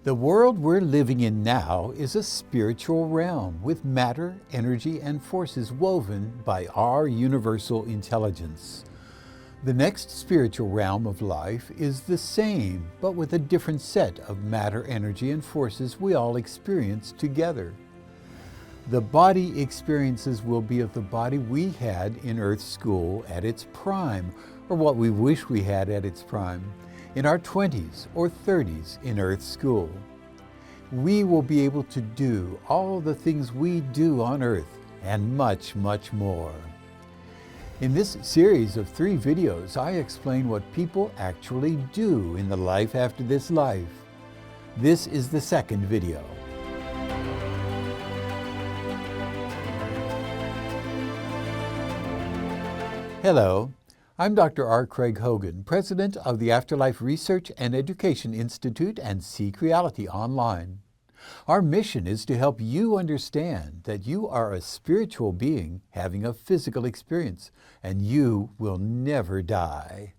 The world we're living in now is a spiritual realm with matter, energy, and forces woven by our universal intelligence. The next spiritual realm of life is the same, but with a different set of matter, energy, and forces we all experience together. The body experiences will be of the body we had in Earth School at its prime, or what we wish we had at its prime, in our 20s or 30s in Earth School. We will be able to do all the things we do on Earth and much, much more. In this series of 3 videos, I explain what people actually do in the life after this life. This is the second video. Hello, I'm Dr. R. Craig Hogan, President of the Afterlife Research and Education Institute and Seek Reality Online. Our mission is to help you understand that you are a spiritual being having a physical experience, and you will never die.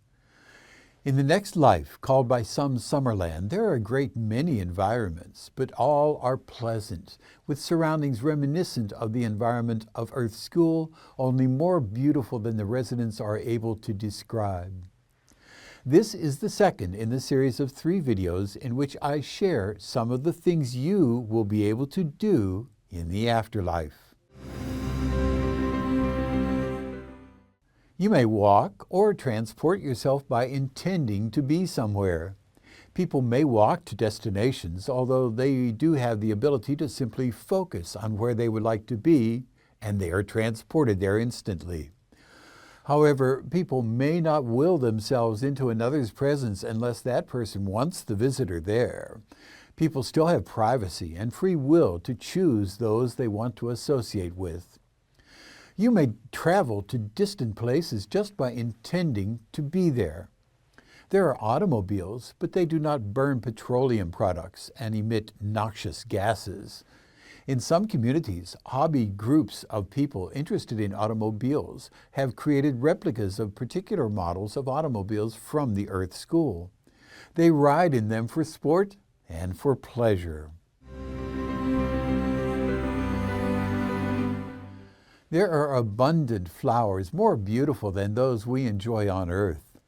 In the next life, called by some Summerland, there are a great many environments, but all are pleasant, with surroundings reminiscent of the environment of Earth School, only more beautiful than the residents are able to describe. This is the second in the series of 3 videos in which I share some of the things you will be able to do in the afterlife. You may walk or transport yourself by intending to be somewhere. People may walk to destinations, although they do have the ability to simply focus on where they would like to be, and they are transported there instantly. However, people may not will themselves into another's presence unless that person wants the visitor there. People still have privacy and free will to choose those they want to associate with. You may travel to distant places just by intending to be there. There are automobiles, but they do not burn petroleum products and emit noxious gases. In some communities, hobby groups of people interested in automobiles have created replicas of particular models of automobiles from the Earth School. They ride in them for sport and for pleasure. There are abundant flowers more beautiful than those we enjoy on Earth.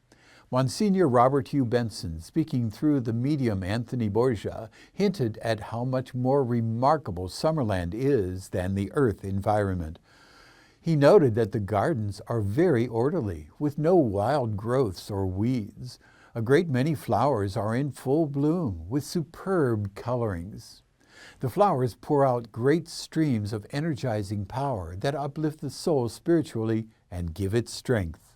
Monsignor Robert Hugh Benson, speaking through the medium Anthony Borgia, hinted at how much more remarkable Summerland is than the Earth environment. He noted that the gardens are very orderly, with no wild growths or weeds. A great many flowers are in full bloom, with superb colorings. The flowers pour out great streams of energizing power that uplift the soul spiritually and give it strength.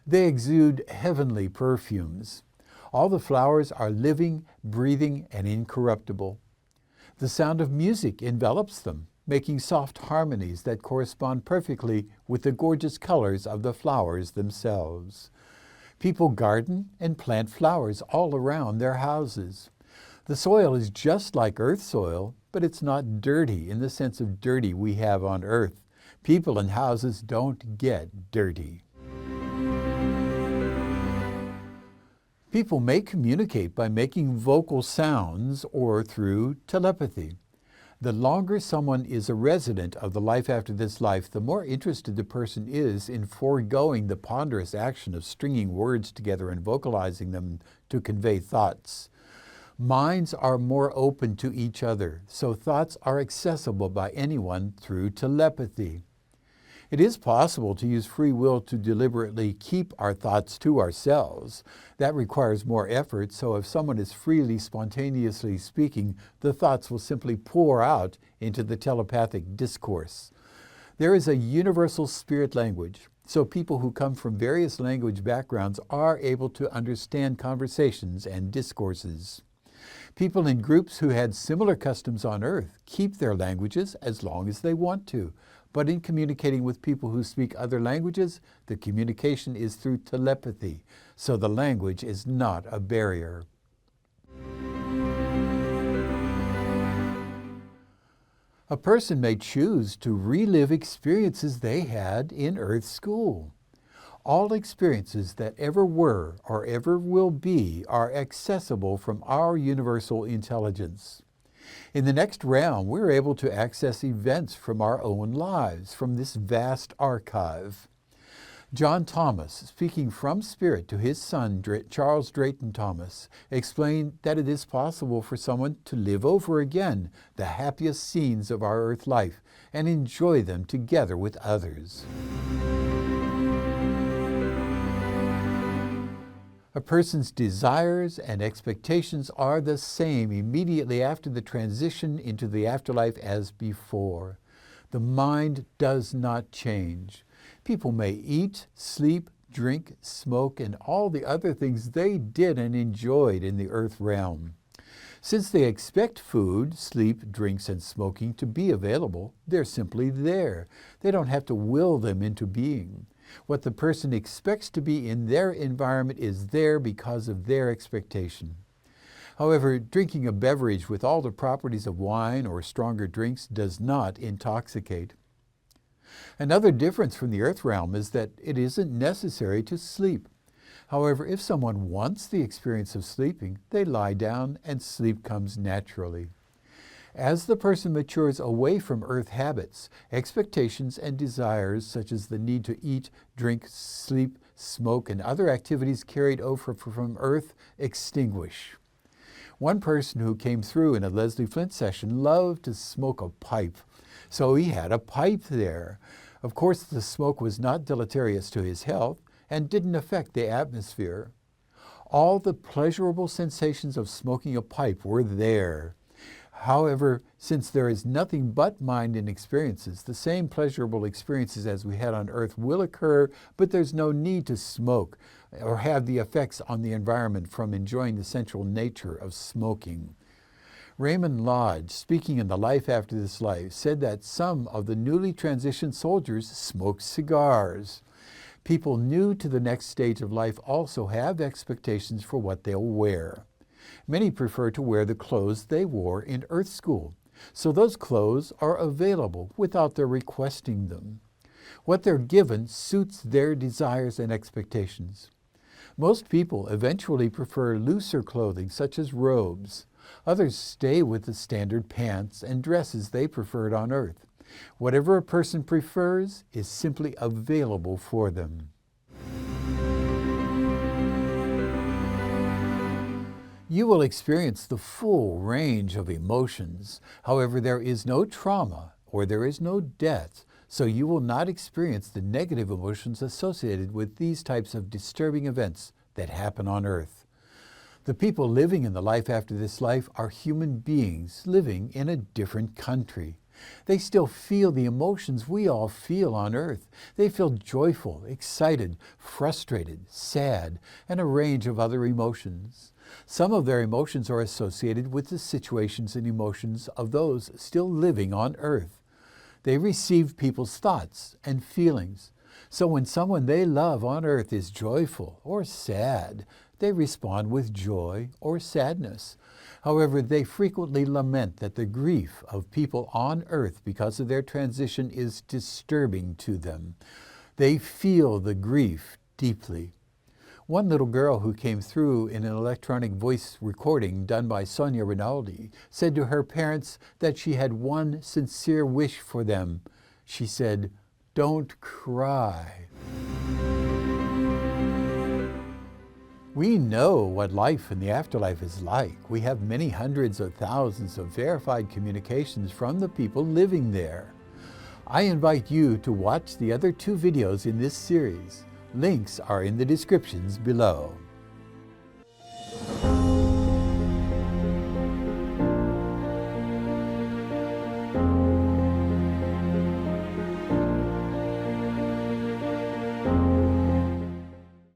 They exude heavenly perfumes. All the flowers are living, breathing, and incorruptible. The sound of music envelops them, making soft harmonies that correspond perfectly with the gorgeous colors of the flowers themselves. People garden and plant flowers all around their houses. The soil is just like Earth soil, but it's not dirty in the sense of dirty we have on Earth. People and houses don't get dirty. People may communicate by making vocal sounds or through telepathy. The longer someone is a resident of the life after this life, the more interested the person is in foregoing the ponderous action of stringing words together and vocalizing them to convey thoughts. Minds are more open to each other, so thoughts are accessible by anyone through telepathy. It is possible to use free will to deliberately keep our thoughts to ourselves. That requires more effort, so if someone is freely, spontaneously speaking, the thoughts will simply pour out into the telepathic discourse. There is a universal spirit language, so people who come from various language backgrounds are able to understand conversations and discourses. People in groups who had similar customs on Earth keep their languages as long as they want to. But in communicating with people who speak other languages, the communication is through telepathy, so the language is not a barrier. A person may choose to relive experiences they had in Earth School. All experiences that ever were or ever will be are accessible from our universal intelligence. In the next realm, we're able to access events from our own lives, from this vast archive. John Thomas, speaking from spirit to his son, Charles Drayton Thomas, explained that it is possible for someone to live over again the happiest scenes of our earth life and enjoy them together with others. A person's desires and expectations are the same immediately after the transition into the afterlife as before. The mind does not change. People may eat, sleep, drink, smoke, and all the other things they did and enjoyed in the earth realm. Since they expect food, sleep, drinks, and smoking to be available, they're simply there. They don't have to will them into being. What the person expects to be in their environment is there because of their expectation. However, drinking a beverage with all the properties of wine or stronger drinks does not intoxicate. Another difference from the earth realm is that it isn't necessary to sleep. However, if someone wants the experience of sleeping, they lie down and sleep comes naturally. As the person matures away from earth habits, expectations and desires such as the need to eat, drink, sleep, smoke, and other activities carried over from earth extinguish. One person who came through in a Leslie Flint session loved to smoke a pipe, so he had a pipe there. Of course, the smoke was not deleterious to his health and didn't affect the atmosphere. All the pleasurable sensations of smoking a pipe were there. However, since there is nothing but mind in experiences, the same pleasurable experiences as we had on earth will occur, but there's no need to smoke or have the effects on the environment from enjoying the central nature of smoking. Raymond Lodge, speaking in The Life After This Life, said that some of the newly transitioned soldiers smoked cigars. People new to the next stage of life also have expectations for what they'll wear. Many prefer to wear the clothes they wore in Earth School, so those clothes are available without their requesting them. What they're given suits their desires and expectations. Most people eventually prefer looser clothing, such as robes. Others stay with the standard pants and dresses they preferred on earth. Whatever a person prefers is simply available for them. You will experience the full range of emotions. However, there is no trauma or there is no death, so you will not experience the negative emotions associated with these types of disturbing events that happen on earth. The people living in the life after this life are human beings living in a different country. They still feel the emotions we all feel on earth. They feel joyful, excited, frustrated, sad, and a range of other emotions. Some of their emotions are associated with the situations and emotions of those still living on earth. They receive people's thoughts and feelings. So when someone they love on earth is joyful or sad, they respond with joy or sadness. However, they frequently lament that the grief of people on earth because of their transition is disturbing to them. They feel the grief deeply. One little girl who came through in an electronic voice recording done by Sonia Rinaldi said to her parents that she had one sincere wish for them. She said, "Don't cry." We know what life in the afterlife is like. We have many hundreds of thousands of verified communications from the people living there. I invite you to watch the other 2 videos in this series. Links are in the descriptions below.